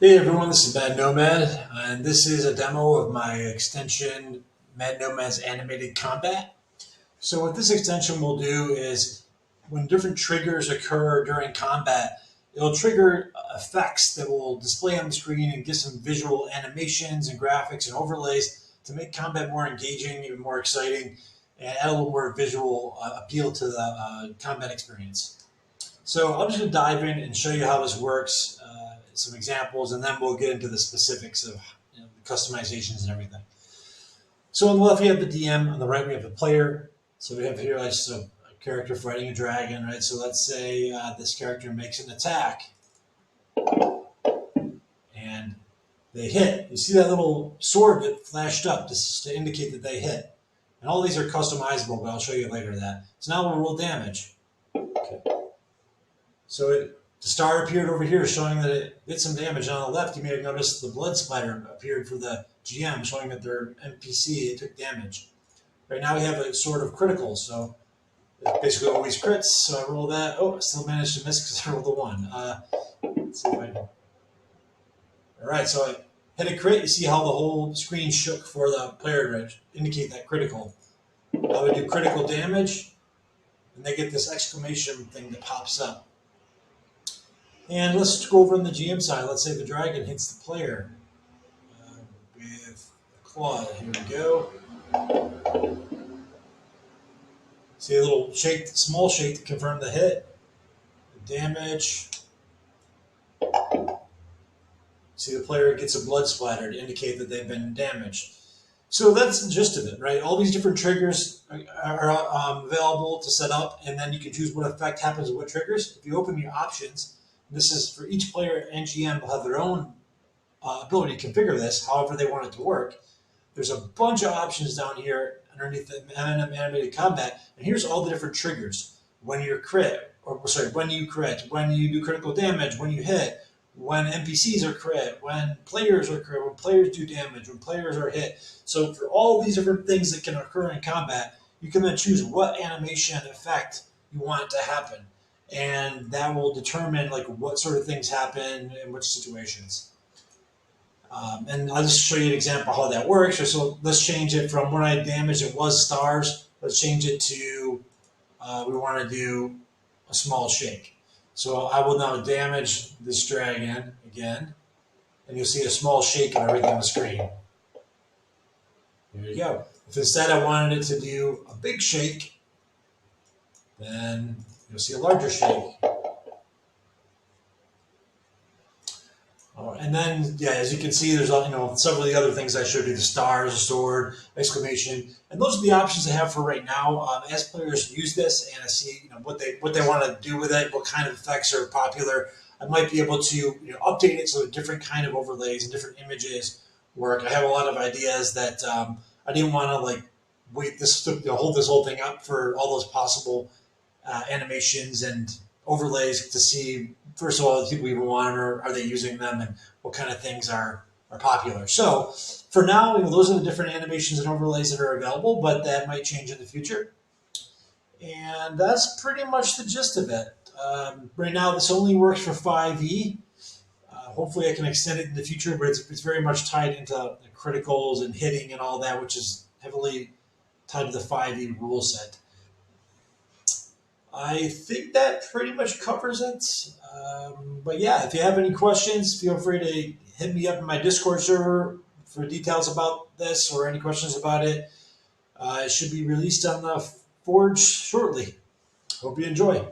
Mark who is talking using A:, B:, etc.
A: Hey everyone, this is Mad Nomad, and this is a demo of my extension Mad Nomad's Animated Combat. So what this extension will do is when different triggers occur during combat, it'll trigger effects that will display on the screen and get some visual animations and graphics and overlays to make combat more engaging, even more exciting, and add a little more visual appeal to the combat experience. So I'm just going to dive in and show you how this works, some examples, and then we'll get into the specifics of the customizations and everything. So on the left, we have the DM. On the right, we have the player. So we have here like a character fighting a dragon, right? So let's say this character makes an attack, and they hit. You see that little sword that flashed up just to indicate that they hit. And all these are customizable, but I'll show you later that. So now we'll roll damage. Okay. So the star appeared over here, showing that it did some damage. On the left, you may have noticed the blood splatter appeared for the GM, showing that their NPC took damage. Right now we have a sort of critical, so it basically always crits. So I roll that. Oh, I still managed to miss because I rolled a 1. Let's see if I can. All right, so I hit a crit. You see how the whole screen shook for the player to indicate that critical. Now we do critical damage, and they get this exclamation thing that pops up. And let's go over on the GM side. Let's say the dragon hits the player with a claw. Here we go. See a little shake, small shake to confirm the hit. The damage. See the player gets a blood splatter to indicate that they've been damaged. So that's the gist of it, right? All these different triggers are available to set up, and then you can choose what effect happens with what triggers. If you open your options, this is for each player and GM will have their own ability to configure this however they want it to work. There's a bunch of options down here underneath the MNM Animated Combat, and here's all the different triggers. When you crit, when you do critical damage, when you hit, when NPCs are crit, when players are crit, when players do damage, when players are hit. So for all these different things that can occur in combat, you can then choose what animation effect you want it to happen. And that will determine like what sort of things happen in which situations. And I'll just show you an example how that works. So let's change it from when I damaged it was stars. Let's change it to we want to do a small shake. So I will now damage this dragon again, and you'll see a small shake of everything on the screen. There you go. If instead I wanted it to do a big shake, then you'll see a larger shake. And then, yeah, as you can see, there's several of the other things I showed you: the stars, the sword, exclamation, and those are the options I have for right now. As players use this and I see what they want to do with it, what kind of effects are popular, I might be able to update it so that different kind of overlays and different images work. I have a lot of ideas that I didn't want to hold this whole thing up for all those possible animations and overlays to see, first of all, if people even want them, or are they using them, and what kind of things are popular. So for now, those are the different animations and overlays that are available, but that might change in the future. And that's pretty much the gist of it. Right now, this only works for 5e. Hopefully I can extend it in the future, but it's very much tied into the criticals and hitting and all that, which is heavily tied to the 5e rule set. I think that pretty much covers it. But yeah, if you have any questions, feel free to hit me up in my Discord server for details about this or any questions about it. It should be released on the Forge shortly. Hope you enjoy.